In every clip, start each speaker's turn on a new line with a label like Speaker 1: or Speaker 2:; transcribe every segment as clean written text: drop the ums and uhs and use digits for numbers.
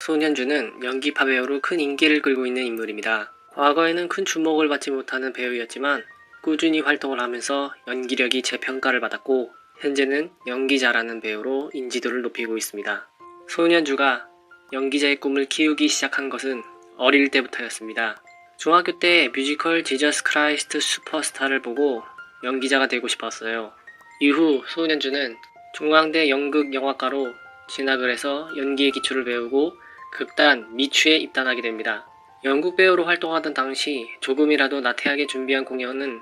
Speaker 1: 손현주는 연기파 배우로 큰 인기를 끌고 있는 인물입니다. 과거에는 큰 주목을 받지 못하는 배우였지만 꾸준히 활동을 하면서 연기력이 재평가를 받았고 현재는 연기 잘하는 배우로 인지도를 높이고 있습니다. 손현주가 연기자의 꿈을 키우기 시작한 것은 어릴 때부터였습니다. 중학교 때 뮤지컬 지저스 크라이스트 슈퍼스타를 보고 연기자가 되고 싶었어요. 이후 손현주는 중앙대 연극영화과로 진학을 해서 연기의 기초를 배우고 극단 미추에 입단하게 됩니다. 연극 배우로 활동하던 당시 조금이라도 나태하게 준비한 공연은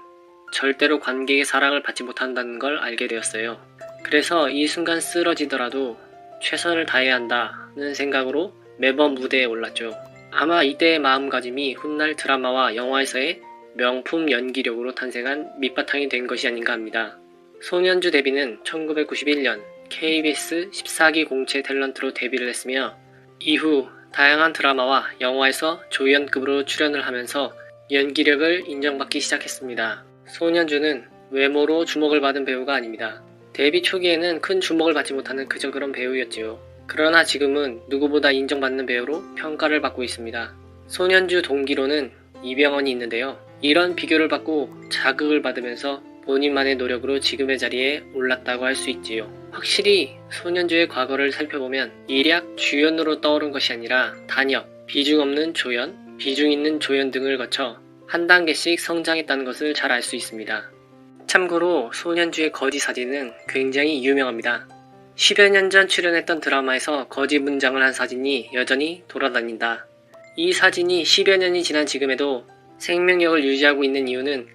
Speaker 1: 절대로 관객의 사랑을 받지 못한다는 걸 알게 되었어요. 그래서 이 순간 쓰러지더라도 최선을 다해야 한다는 생각으로 매번 무대에 올랐죠. 아마 이때의 마음가짐이 훗날 드라마와 영화에서의 명품 연기력으로 탄생한 밑바탕이 된 것이 아닌가 합니다. 손현주 데뷔는 1991년 KBS 14기 공채 탤런트로 데뷔를 했으며 이후 다양한 드라마와 영화에서 조연급으로 출연을 하면서 연기력을 인정받기 시작했습니다. 손현주는 외모로 주목을 받은 배우가 아닙니다. 데뷔 초기에는 큰 주목을 받지 못하는 그저 그런 배우였지요. 그러나 지금은 누구보다 인정받는 배우로 평가를 받고 있습니다. 손현주 동기로는 이병헌이 있는데요. 이런 비교를 받고 자극을 받으면서 본인만의 노력으로 지금의 자리에 올랐다고 할 수 있지요. 확실히 손현주의 과거를 살펴보면 일약 주연으로 떠오른 것이 아니라 단역, 비중 없는 조연, 비중 있는 조연 등을 거쳐 한 단계씩 성장했다는 것을 잘 알 수 있습니다. 참고로 손현주의 거지 사진은 굉장히 유명합니다. 10여 년 전 출연했던 드라마에서 거지 문장을 한 사진이 여전히 돌아다닌다. 이 사진이 10여 년이 지난 지금에도 생명력을 유지하고 있는 이유는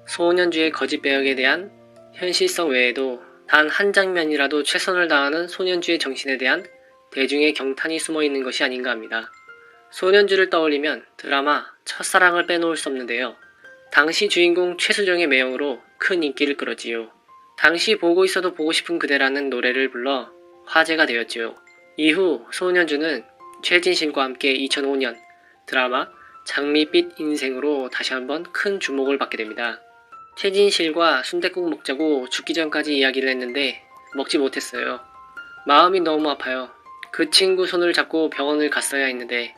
Speaker 1: 손현주의 거짓 배역에 대한 현실성 외에도 단 한 장면이라도 최선을 다하는 손현주의 정신에 대한 대중의 경탄이 숨어 있는 것이 아닌가 합니다. 손현주를 떠올리면 드라마 첫사랑을 빼놓을 수 없는데요. 당시 주인공 최수정의 매형으로 큰 인기를 끌었지요. 당시 보고 있어도 보고 싶은 그대라는 노래를 불러 화제가 되었지요. 이후 손현주는 최진실과 함께 2005년 드라마 장밋빛 인생으로 다시 한번 큰 주목을 받게 됩니다. 최진실과 순댓국 먹자고 죽기 전까지 이야기를 했는데 먹지 못했어요. 마음이 너무 아파요. 그 친구 손을 잡고 병원을 갔어야 했는데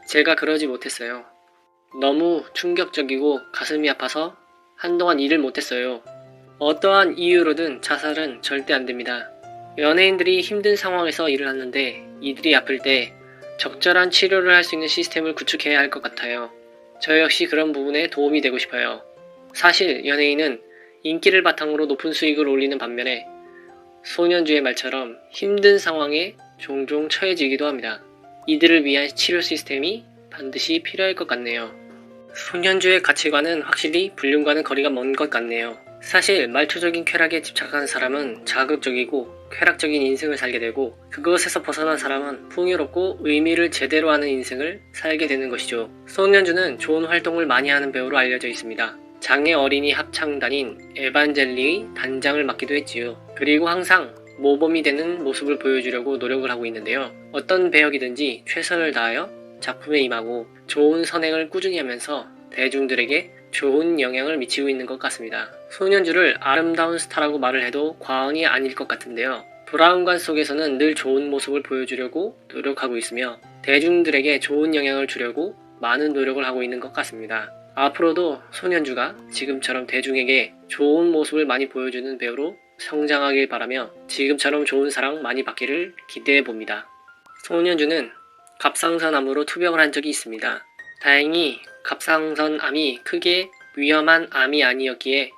Speaker 1: 제가 그러지 못했어요. 너무 충격적이고 가슴이 아파서 한동안 일을 못했어요. 어떠한 이유로든 자살은 절대 안 됩니다. 연예인들이 힘든 상황에서 일을 하는데 이들이 아플 때 적절한 치료를 할 수 있는 시스템을 구축해야 할 것 같아요. 저 역시 그런 부분에 도움이 되고 싶어요. 사실 연예인은 인기를 바탕으로 높은 수익을 올리는 반면에 손현주의 말처럼 힘든 상황에 종종 처해지기도 합니다. 이들을 위한 치료 시스템이 반드시 필요할 것 같네요. 손현주의 가치관은 확실히 불륜과는 거리가 먼 것 같네요. 사실 말초적인 쾌락에 집착한 사람은 자극적이고 쾌락적인 인생을 살게 되고 그것에서 벗어난 사람은 풍요롭고 의미를 제대로 하는 인생을 살게 되는 것이죠. 손현주는 좋은 활동을 많이 하는 배우로 알려져 있습니다. 장애 어린이 합창단인 에반젤리의 단장을 맡기도 했지요. 그리고 항상 모범이 되는 모습을 보여주려고 노력을 하고 있는데요. 어떤 배역이든지 최선을 다하여 작품에 임하고 좋은 선행을 꾸준히 하면서 대중들에게 좋은 영향을 미치고 있는 것 같습니다. 손현주를 아름다운 스타라고 말을 해도 과언이 아닐 것 같은데요. 브라운관 속에서는 늘 좋은 모습을 보여주려고 노력하고 있으며 대중들에게 좋은 영향을 주려고 많은 노력을 하고 있는 것 같습니다. 앞으로도 손현주가 지금처럼 대중에게 좋은 모습을 많이 보여주는 배우로 성장하길 바라며 지금처럼 좋은 사랑 많이 받기를 기대해 봅니다. 손현주는 갑상선암으로 투병을 한 적이 있습니다. 다행히 갑상선암이 크게 위험한 암이 아니었기에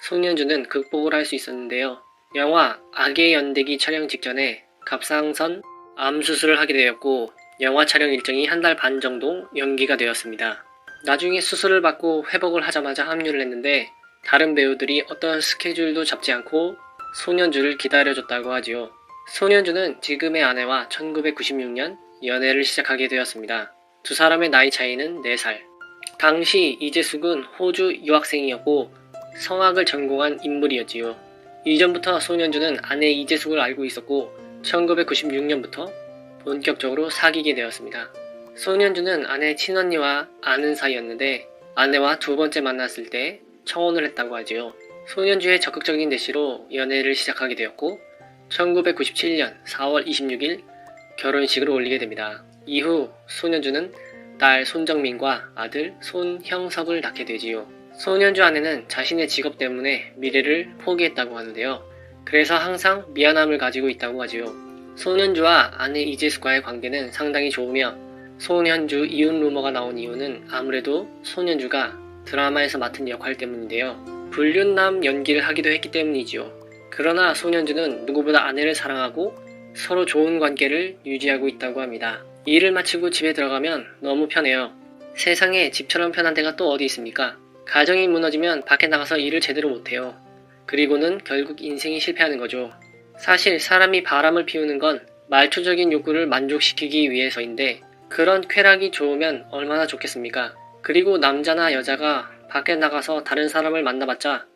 Speaker 1: 손현주는 극복을 할 수 있었는데요. 영화 악의 연대기 촬영 직전에 갑상선 암 수술을 하게 되었고 영화 촬영 일정이 한 달 반 정도 연기가 되었습니다. 나중에 수술을 받고 회복을 하자마자 합류를 했는데 다른 배우들이 어떤 스케줄도 잡지 않고 손현주를 기다려줬다고 하지요. 손현주는 지금의 아내와 1996년 연애를 시작하게 되었습니다. 두 사람의 나이 차이는 4살. 당시 이재숙은 호주 유학생이었고 성악을 전공한 인물이었지요. 이전부터 손현주는 아내 이재숙을 알고 있었고 1996년부터 본격적으로 사귀게 되었습니다. 손현주는 아내 친언니와 아는 사이였는데 아내와 두 번째 만났을 때 청혼을 했다고 하지요. 손현주의 적극적인 대시로 연애를 시작하게 되었고 1997년 4월 26일 결혼식을 올리게 됩니다. 이후 손현주는 딸 손정민과 아들 손형석을 낳게 되지요. 손현주 아내는 자신의 직업 때문에 미래를 포기했다고 하는데요. 그래서 항상 미안함을 가지고 있다고 하지요. 손현주와 아내 이재숙과의 관계는 상당히 좋으며 손현주 이혼 루머가 나온 이유는 아무래도 손현주가 드라마에서 맡은 역할 때문인데요. 불륜남 연기를 하기도 했기 때문이지요. 그러나 손현주는 누구보다 아내를 사랑하고 서로 좋은 관계를 유지하고 있다고 합니다. 일을 마치고 집에 들어가면 너무 편해요. 세상에 집처럼 편한 데가 또 어디 있습니까? 가정이 무너지면 밖에 나가서 일을 제대로 못해요. 그리고는 결국 인생이 실패하는 거죠. 사실 사람이 바람을 피우는 건 말초적인 욕구를 만족시키기 위해서인데 그런 쾌락이 좋으면 얼마나 좋겠습니까? 그리고 남자나 여자가 밖에 나가서 다른 사람을 만나봤자